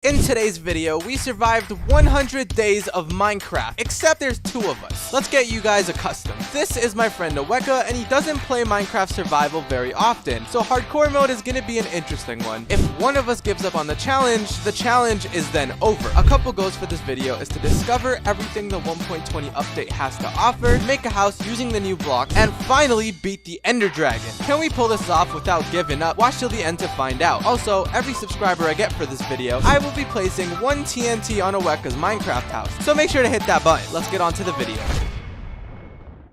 In today's video, we survived 100 days of Minecraft, except there's two of us. Let's get you guys accustomed. This is my friend Aweka, and he doesn't play Minecraft Survival very often, so hardcore mode is gonna be an interesting one. If one of us gives up on the challenge is then over. A couple goals for this video is to discover everything the 1.20 update has to offer, make a house using the new block, and finally beat the Ender Dragon. Can we pull this off without giving up? Watch till the end to find out. Also, every subscriber I get for this video, I will be placing 1 TNT on Aweka's Minecraft house. So make sure to hit that button. Let's get on to the video.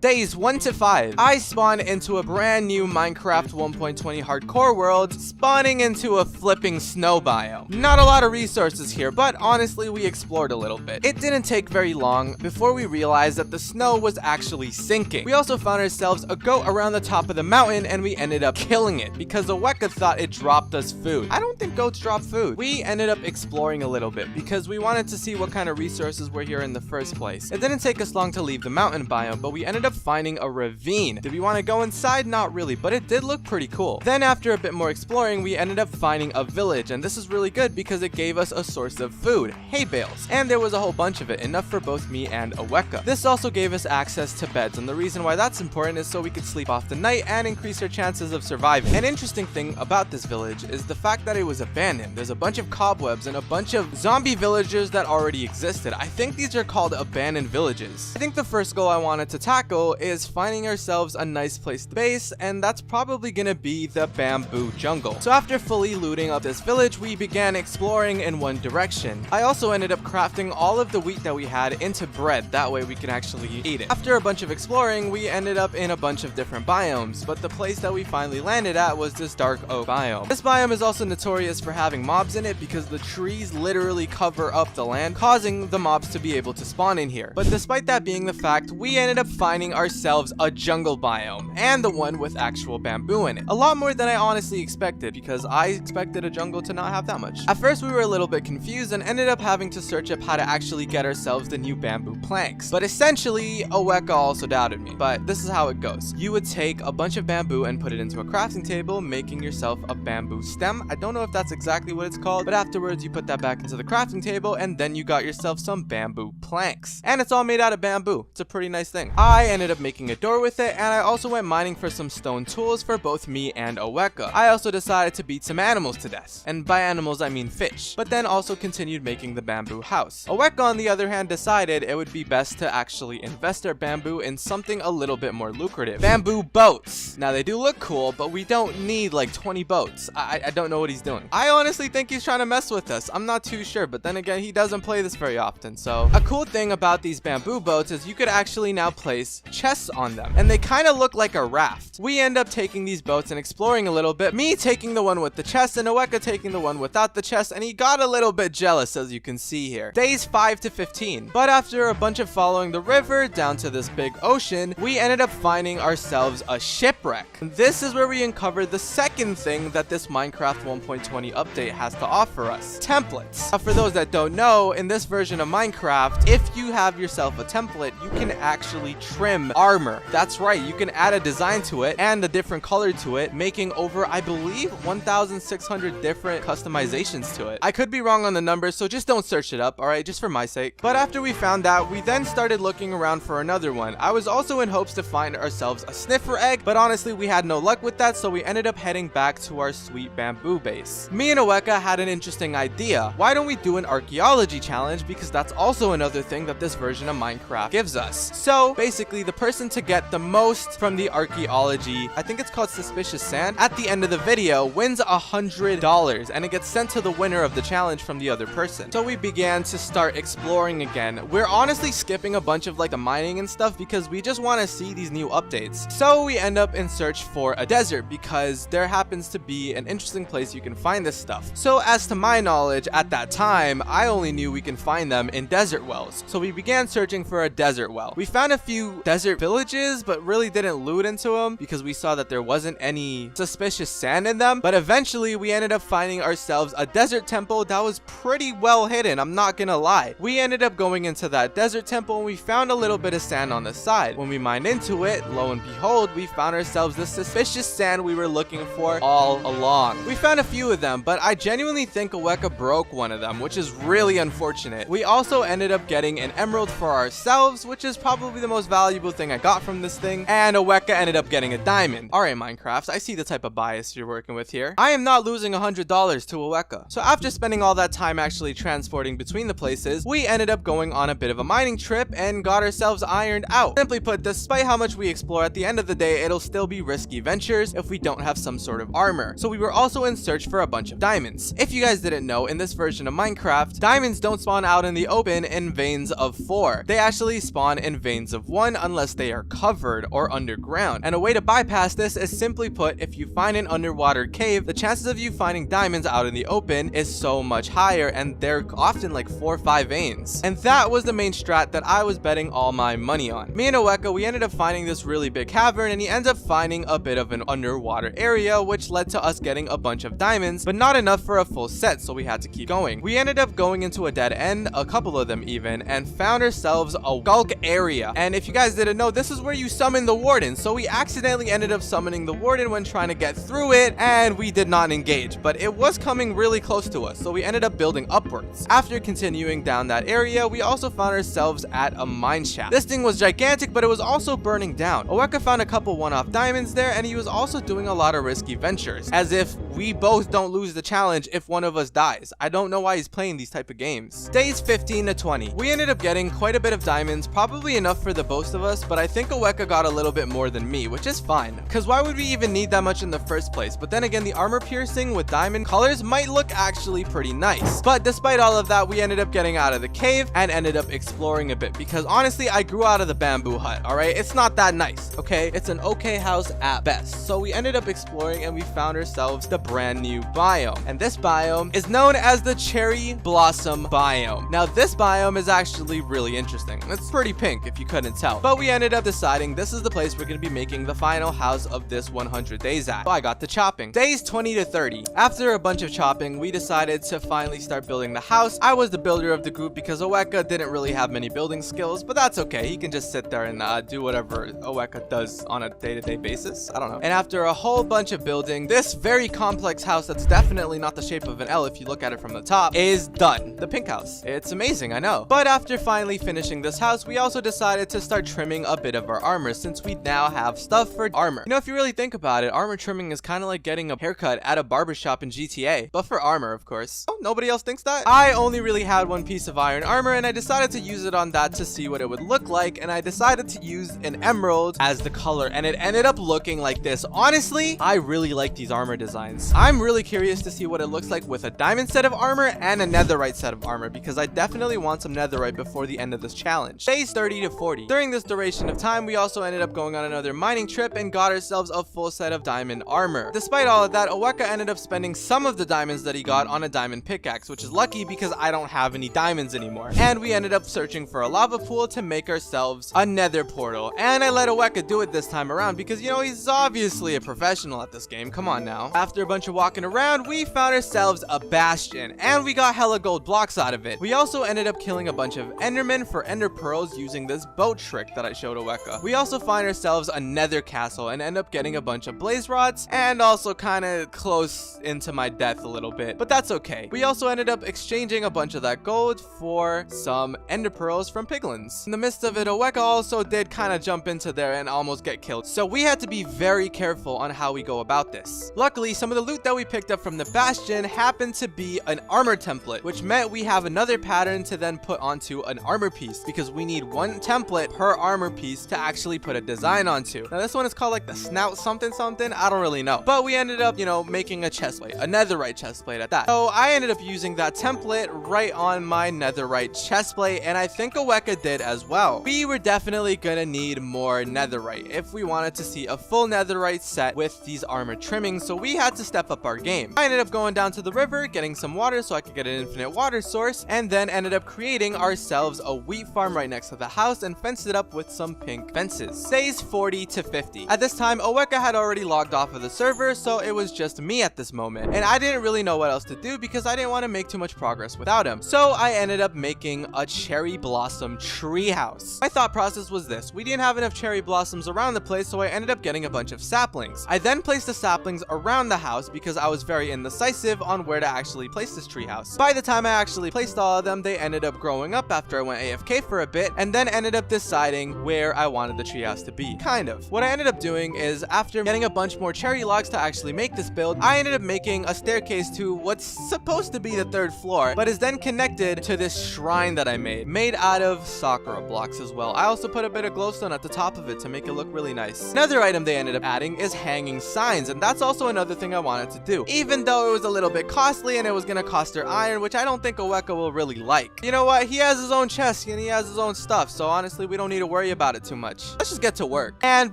Days 1 to 5. I spawn into a brand new Minecraft 1.20 hardcore world, spawning into a flipping snow biome. Not a lot of resources here, but honestly we explored a little bit. It didn't take very long before we realized that the snow was actually sinking. We also found ourselves a goat around the top of the mountain, and we ended up killing it because Aweka thought it dropped us food. I don't think goats drop food. We ended up exploring a little bit because we wanted to see what kind of resources were here in the first place. It didn't take us long to leave the mountain biome, but we ended up finding a ravine. Did we want to go inside? Not really, but it did look pretty cool. Then after a bit more exploring, we ended up finding a village, and this is really good because it gave us a source of food, hay bales, and there was a whole bunch of it, enough for both me and Aweka. This also gave us access to beds, and the reason why that's important is so we could sleep off the night and increase our chances of surviving. An interesting thing about this village is the fact that it was abandoned. There's a bunch of cobwebs and a bunch of zombie villagers that already existed. I think these are called abandoned villages. I think the first goal I wanted to tackle is finding ourselves a nice place to base, and that's probably gonna be the bamboo jungle. So after fully looting up this village, we began exploring in one direction. I also ended up crafting all of the wheat that we had into bread, that way we can actually eat it. After a bunch of exploring, we ended up in a bunch of different biomes, but the place that we finally landed at was this dark oak biome. This biome is also notorious for having mobs in it because the trees literally cover up the land, causing the mobs to be able to spawn in here. But despite that being the fact, we ended up finding ourselves a jungle biome, and the one with actual bamboo in it. A lot more than I honestly expected, because I expected a jungle to not have that much. At first we were a little bit confused and ended up having to search up how to actually get ourselves the new bamboo planks. But essentially, Aweka also doubted me. But this is how it goes. You would take a bunch of bamboo and put it into a crafting table, making yourself a bamboo stem. I don't know if that's exactly what it's called, but afterwards you put that back into the crafting table, and then you got yourself some bamboo planks. And it's all made out of bamboo. It's a pretty nice thing. I ended up making a door with it, and I also went mining for some stone tools for both me and Aweka. I also decided to beat some animals to death, and by animals I mean fish, but then also continued making the bamboo house. Aweka on the other hand decided it would be best to actually invest our bamboo in something a little bit more lucrative. Bamboo boats. Now they do look cool, but we don't need like 20 boats. I don't know what he's doing. I honestly think he's trying to mess with us. I'm not too sure, but then again he doesn't play this very often. So a cool thing about these bamboo boats is you could actually now place chests on them, and they kind of look like a raft. We end up taking these boats and exploring a little bit, me taking the one with the chest and Aweka taking the one without the chest, and he got a little bit jealous, as you can see here. Days 5 to 15. But after a bunch of following the river down to this big ocean, we ended up finding ourselves a shipwreck. This is where we uncovered the second thing that this Minecraft 1.20 update has to offer us: templates. Now, for those that don't know, in this version of Minecraft, if you have yourself a template, you can actually trim armor. That's right, you can add a design to it and a different color to it, making over, I believe, 1,600 different customizations to it. I could be wrong on the numbers, so just don't search it up, alright, just for my sake. But after we found that, we then started looking around for another one. I was also in hopes to find ourselves a sniffer egg, but honestly we had no luck with that, so we ended up heading back to our sweet bamboo base. Me and Aweka had an interesting idea. Why don't we do an archaeology challenge, because that's also another thing that this version of Minecraft gives us. So basically, the person to get the most from the archaeology, I think it's called suspicious sand, at the end of the video wins $100, and it gets sent to the winner of the challenge from the other person. So we began to start exploring again. We're honestly skipping a bunch of like the mining and stuff because we just want to see these new updates. So we end up in search for a desert because there happens to be an interesting place you can find this stuff. So as to my knowledge, at that time I only knew we can find them in desert wells. So we began searching for a desert well. We found a few desert desert villages, but really didn't loot into them because we saw that there wasn't any suspicious sand in them. But eventually we ended up finding ourselves a desert temple that was pretty well hidden, I'm not gonna lie. We ended up going into that desert temple and we found a little bit of sand on the side. When we mined into it, lo and behold, we found ourselves the suspicious sand we were looking for all along. We found a few of them, but I genuinely think Oweka broke one of them, which is really unfortunate. We also ended up getting an emerald for ourselves, which is probably the most valuable thing I got from this thing, and Oweka ended up getting a diamond. Alright Minecraft, I see the type of bias you're working with here. I am not losing $100 to Oweka. So after spending all that time actually transporting between the places, we ended up going on a bit of a mining trip and got ourselves ironed out. Simply put, despite how much we explore, at the end of the day, it'll still be risky ventures if we don't have some sort of armor. So we were also in search for a bunch of diamonds. If you guys didn't know, in this version of Minecraft, diamonds don't spawn out in the open in veins of 4. They actually spawn in veins of 1 unless they are covered or underground. And a way to bypass this is simply put, if you find an underwater cave, the chances of you finding diamonds out in the open is so much higher, and they're often like 4 or 5 veins. And that was the main strat that I was betting all my money on. Me and Oweka, we ended up finding this really big cavern, and he ends up finding a bit of an underwater area, which led to us getting a bunch of diamonds, but not enough for a full set, so we had to keep going. We ended up going into a dead end, a couple of them even, and found ourselves a Gulk area. And if you guys didn't know, this is where you summon the warden, so we accidentally ended up summoning the warden when trying to get through it, and we did not engage, but it was coming really close to us, so we ended up building upwards. After continuing down that area, we also found ourselves at a mine shaft. This thing was gigantic, but it was also burning down. Oweka found a couple one-off diamonds there, and he was also doing a lot of risky ventures, as if we both don't lose the challenge if one of us dies. I don't know why he's playing these type of games. Days 15 to 20. We ended up getting quite a bit of diamonds, probably enough for the both of us, but I think Oweka got a little bit more than me, which is fine, because why would we even need that much in the first place? But then again, the armor piercing with diamond colors might look actually pretty nice. But despite all of that, we ended up getting out of the cave and ended up exploring a bit, because honestly, I grew out of the bamboo hut, alright? It's not that nice, okay? It's an okay house at best. So we ended up exploring and we found ourselves the brand new biome. And this biome is known as the cherry blossom biome. Now this biome is actually really interesting. It's pretty pink if you couldn't tell. But we ended up deciding this is the place we're going to be making the final house of this 100 days at. So I got to chopping. Days 20 to 30. After a bunch of chopping, we decided to finally start building the house. I was the builder of the group because Oweka didn't really have many building skills, but that's okay. He can just sit there and do whatever Oweka does on a day-to-day basis. I don't know. And after a whole bunch of building, this very complex house that's definitely not the shape of an L if you look at it from the top is done. The pink house. It's amazing, I know. But after finally finishing this house, we also decided to start trimming a bit of our armor since we now have stuff for armor. You know, if you really think about it, armor trimming is kind of like getting a haircut at a barbershop in GTA, but for armor, of course. Oh, nobody else thinks that? I only really had one piece of iron armor, and I decided to use it on that to see what it would look like, and I decided to use an emerald as the color, and it ended up looking like this. Honestly, I really like these armor designs. I'm really curious to see what it looks like with a diamond set of armor and a netherite set of armor, because I definitely want some netherite before the end of this challenge. Days 30 to 40. During this duration of time, we also ended up going on another mining trip and got ourselves a full set of diamond armor. Despite all of that, Oweka ended up spending some of the diamonds that he got on a diamond pickaxe, which is lucky because I don't have any diamonds anymore. And we ended up searching for a lava pool to make ourselves a nether portal. And I let Oweka do it this time around because, you know, he's obviously a professional at this game. Come on now. After a bunch of walking around, we found ourselves a bastion, and we got hella gold blocks out of it. We also ended up killing a bunch of endermen for ender pearls using this boat trick that I showed Oweka. We also find ourselves a nether castle and end up getting a bunch of blaze rods, and also kind of close into my death a little bit, but that's okay. We also ended up exchanging a bunch of that gold for some ender pearls from piglins. In the midst of it, Oweka also did kind of jump into there and almost get killed, so we had to be very careful on how we go about this. Luckily, some of the loot that we picked up from the bastion happened to be an armor template, which meant we have another pattern to then put onto an armor piece, because we need one template per armor piece to actually put a design onto. Now this one is called like the snout something something, I don't really know, but we ended up, you know, making a chest plate, a netherite chest plate at that. So I ended up using that template right on my netherite chest plate, and I think Oweka did as well. We were definitely gonna need more netherite if we wanted to see a full netherite set with these armor trimmings, so we had to step up our game. I ended up going down to the river, getting some water so I could get an infinite water source, and then ended up creating ourselves a wheat farm right next to the house and fenced it up with with some pink fences. Days 40 to 50. At this time, Oweka had already logged off of the server, so it was just me at this moment. And I didn't really know what else to do because I didn't want to make too much progress without him. So I ended up making a cherry blossom treehouse. My thought process was this: we didn't have enough cherry blossoms around the place, so I ended up getting a bunch of saplings. I then placed the saplings around the house because I was very indecisive on where to actually place this treehouse. By the time I actually placed all of them, they ended up growing up after I went AFK for a bit, and then ended up deciding where I wanted the treehouse to be. Kind of. What I ended up doing is, after getting a bunch more cherry logs to actually make this build, I ended up making a staircase to what's supposed to be the 3rd floor, but is then connected to this shrine that I made out of Sakura blocks as well. I also put a bit of glowstone at the top of it to make it look really nice. Another item they ended up adding is hanging signs, and that's also another thing I wanted to do, even though it was a little bit costly and it was gonna cost her iron, which I don't think Oweka will really like. You know what? He has his own chest and he has his own stuff, so honestly we don't need to worry about it too much. Let's just get to work. And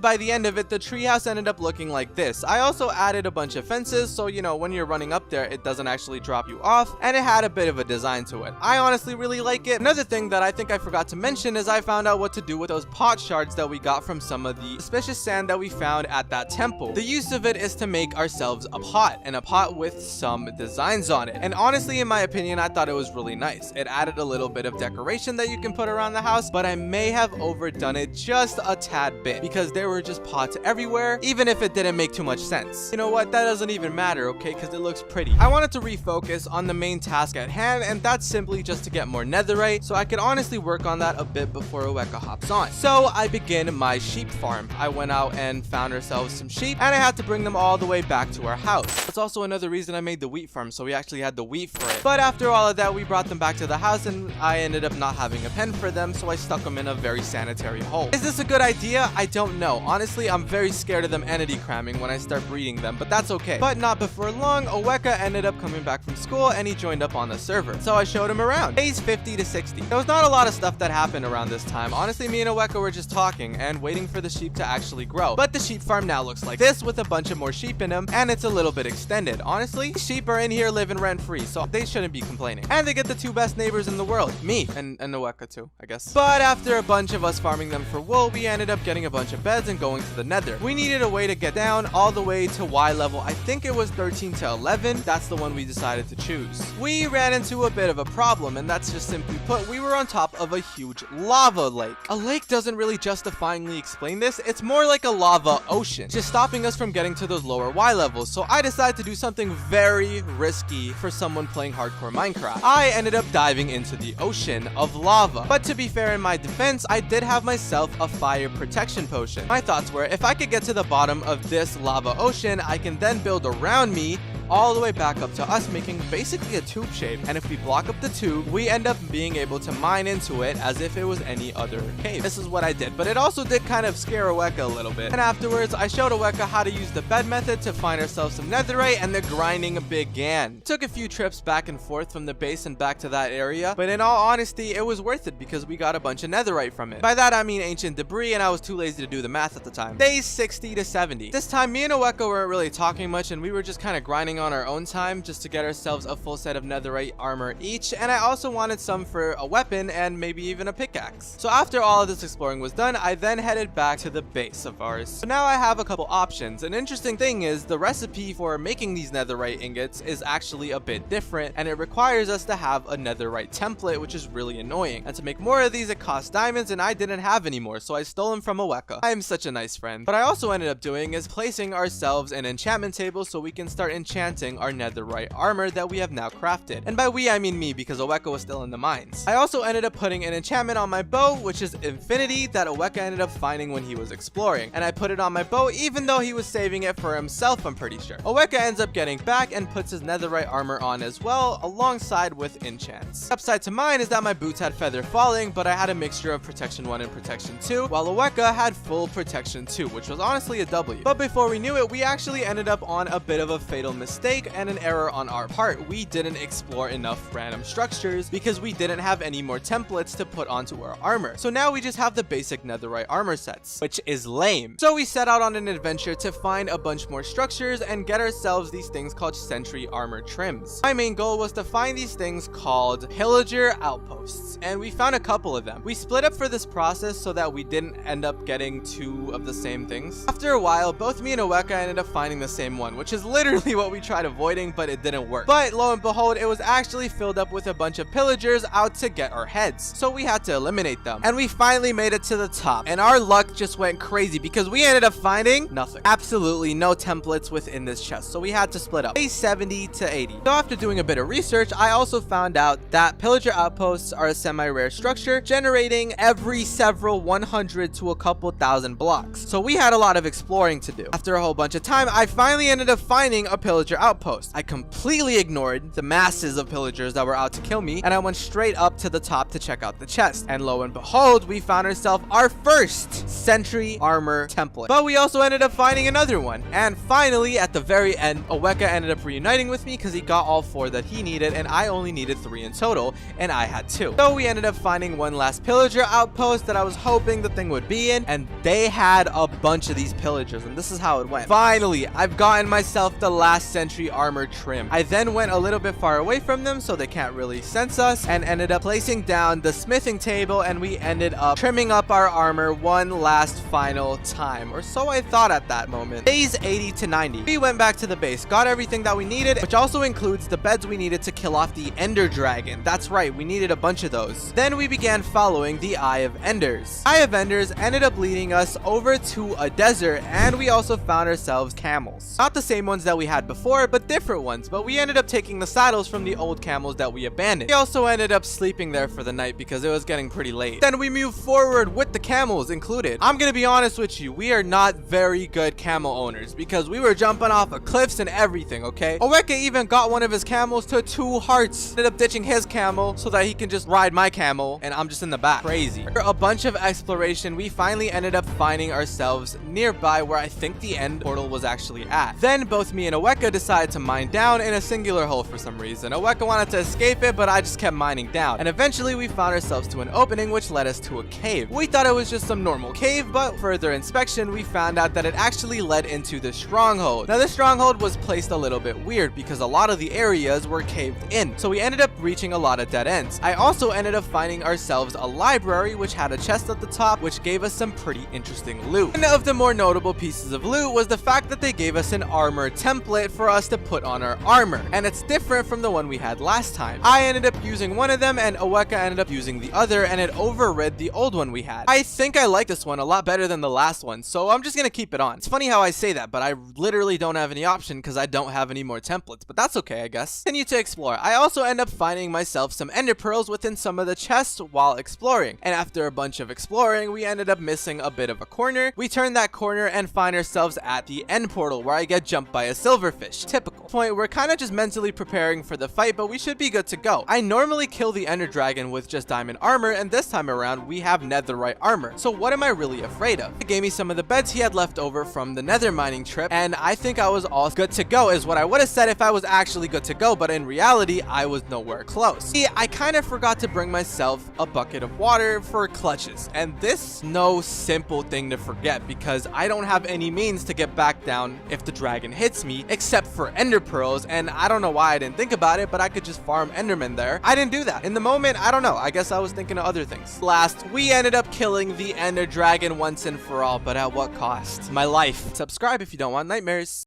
by the end of it, the treehouse ended up looking like this. I also added a bunch of fences, so you know, when you're running up there, it doesn't actually drop you off, and it had a bit of a design to it. I honestly really like it. Another thing that I think I forgot to mention is I found out what to do with those pot shards that we got from some of the suspicious sand that we found at that temple. The use of it is to make ourselves a pot, and a pot with some designs on it. And honestly, in my opinion, I thought it was really nice. It added a little bit of decoration that you can put around the house, but I may have overdone it just a tad bit because there were just pots everywhere, even if it didn't make too much sense. You know what? That doesn't even matter, okay? Because it looks pretty. I wanted to refocus on the main task at hand, and that's simply just to get more netherite, so I could honestly work on that a bit before Oweka hops on. So I begin my sheep farm. I went out and found ourselves some sheep, and I had to bring them all the way back to our house. That's also another reason I made the wheat farm, so we actually had the wheat for it. But after all of that, we brought them back to the house, and I ended up not having a pen for them, so I stuck them in a very sanitary hole. Is this a good idea? I don't know. Honestly, I'm very scared of them entity cramming when I start breeding them, but that's okay. But not before long, Oweka ended up coming back from school, and he joined up on the server. So I showed him around. Days 50 to 60. There was not a lot of stuff that happened around this time. Honestly, me and Oweka were just talking and waiting for the sheep to actually grow. But the sheep farm now looks like this with a bunch of more sheep in them, and it's a little bit extended. Honestly, sheep are in here living rent-free, so they shouldn't be complaining. And they get the 2 best neighbors in the world. Me and Oweka too, I guess. But after a bunch of us farming them for wool, we ended up getting a bunch of beds and going to the nether. We needed a way to get down all the way to Y level. I think it was 13 to 11. That's the one we decided to choose. We ran into a bit of a problem, and that's just simply put, we were on top of a huge lava lake. A lake doesn't really justifyingly explain this. It's more like a lava ocean, just stopping us from getting to those lower Y levels. So I decided to do something very risky for someone playing hardcore Minecraft. I ended up diving into the ocean of lava. But to be fair, in my defense, I did have myself a fire protection potion. My thoughts were, if I could get to the bottom of this lava ocean, I can then build around me all the way back up to us, making basically a tube shape. And if we block up the tube, we end up being able to mine into it as if it was any other cave. This is what I did, but it also did kind of scare Oweka a little bit. And afterwards, I showed Oweka how to use the bed method to find ourselves some netherite, and the grinding began. Took a few trips back and forth from the base and back to that area, but in all honesty, it was worth it because we got a bunch of netherite from it. By that, I mean ancient debris, and I was too lazy to do the math at the time. Days 60 to 70. This time, me and Oweka weren't really talking much, and we were just kind of grinding on our own time just to get ourselves a full set of netherite armor each, and I also wanted some for a weapon and maybe even a pickaxe. So after all of this exploring was done, I then headed back to the base of ours. So now I have a couple options. An interesting thing is the recipe for making these netherite ingots is actually a bit different, and it requires us to have a netherite template, which is really annoying. And to make more of these, it costs diamonds, and I didn't have any more, so I stole them from Oweka. I am such a nice friend. What I also ended up doing is placing ourselves an enchantment table so we can start enchanting our netherite armor that we have now crafted. And by we, I mean me, because Oweka was still in the mines. I also ended up putting an enchantment on my bow, which is Infinity, that Oweka ended up finding when he was exploring. And I put it on my bow even though he was saving it for himself, I'm pretty sure. Oweka ends up getting back and puts his netherite armor on as well, alongside with enchants. Upside to mine is that my boots had feather falling, but I had a mixture of protection 1 and protection 2, while Oweka had full protection 2, which was honestly a W. But before we knew it, we actually ended up on a bit of a fatal mistake mistake and an error on our part. We didn't explore enough random structures because we didn't have any more templates to put onto our armor. So now we just have the basic netherite armor sets, which is lame. So we set out on an adventure to find a bunch more structures and get ourselves these things called sentry armor trims. My main goal was to find these things called pillager outposts, and we found a couple of them. We split up for this process so that we didn't end up getting two of the same things. After a while, both me and Oweka ended up finding the same one, which is literally what we tried avoiding, but it didn't work. But lo and behold, it was actually filled up with a bunch of pillagers out to get our heads. So we had to eliminate them. And we finally made it to the top. And our luck just went crazy because we ended up finding nothing. Absolutely no templates within this chest. So we had to split up. 70 to 80. So after doing a bit of research, I also found out that pillager outposts are a semi-rare structure generating every several 100 to a couple thousand blocks. So we had a lot of exploring to do. After a whole bunch of time, I finally ended up finding a pillager outpost. I completely ignored the masses of pillagers that were out to kill me, and I went straight up to the top to check out the chest. And lo and behold, we found ourselves our first sentry armor template. But we also ended up finding another one. And finally, at the very end, Oweka ended up reuniting with me because he got all 4 that he needed, and I only needed 3 in total, and I had 2. So we ended up finding one last pillager outpost that I was hoping the thing would be in, and they had a bunch of these pillagers, and this is how it went. Finally, I've gotten myself the last sentry armor trim. I then went a little bit far away from them so they can't really sense us, and ended up placing down the smithing table, and we ended up trimming up our armor one last final time, or so I thought at that moment. Days 80 to 90. We went back to the base, got everything that we needed, which also includes the beds we needed to kill off the Ender Dragon. That's right, we needed a bunch of those. Then we began following the Eye of Enders. Eye of Enders ended up leading us over to a desert, and we also found ourselves camels. Not the same ones that we had before, but different ones, but we ended up taking the saddles from the old camels that we abandoned. We also ended up sleeping there for the night because it was getting pretty late. Then we moved forward with the camels included. I'm gonna be honest with you, we are not very good camel owners because we were jumping off of cliffs and everything, okay? Oweka even got one of his camels to 2 hearts. Ended up ditching his camel so that he can just ride my camel, and I'm just in the back. Crazy. After a bunch of exploration, we finally ended up finding ourselves nearby where I think the end portal was actually at. Then both me and Oweka decided to mine down in a singular hole for some reason. Oweka wanted to escape it, but I just kept mining down. And eventually we found ourselves to an opening which led us to a cave. We thought it was just some normal cave, but further inspection, we found out that it actually led into the stronghold. Now this stronghold was placed a little bit weird because a lot of the areas were caved in. So we ended up reaching a lot of dead ends. I also ended up finding ourselves a library which had a chest at the top which gave us some pretty interesting loot. One of the more notable pieces of loot was the fact that they gave us an armor template for us to put on our armor, and it's different from the one we had last time. I ended up using one of them and Oweka ended up using the other, and it overrid the old one we had. I think I like this one a lot better than the last one, so I'm just gonna keep it on. It's funny how I say that, but I literally don't have any option because I don't have any more templates, but that's okay, I guess. Continue to explore. I also end up finding myself some ender pearls within some of the chests while exploring, and after a bunch of exploring, we ended up missing a bit of a corner. We turn that corner and find ourselves at the end portal where I get jumped by a silverfish. Typical. Point, we're kind of just mentally preparing for the fight, but we should be good to go. I normally kill the Ender Dragon with just diamond armor, and this time around we have netherite armor. So what am I really afraid of? He gave me some of the beds he had left over from the nether mining trip, and I think I was all good to go is what I would have said if I was actually good to go, but in reality I was nowhere close. See, I kind of forgot to bring myself a bucket of water for clutches, and this is no simple thing to forget because I don't have any means to get back down if the dragon hits me except for ender pearls, and I don't know why I didn't think about it, but I could just farm enderman there. I didn't do that. In the moment, I don't know. I guess I was thinking of other things. Last, we ended up killing the ender dragon once and for all, but at what cost? My life. Subscribe if you don't want nightmares.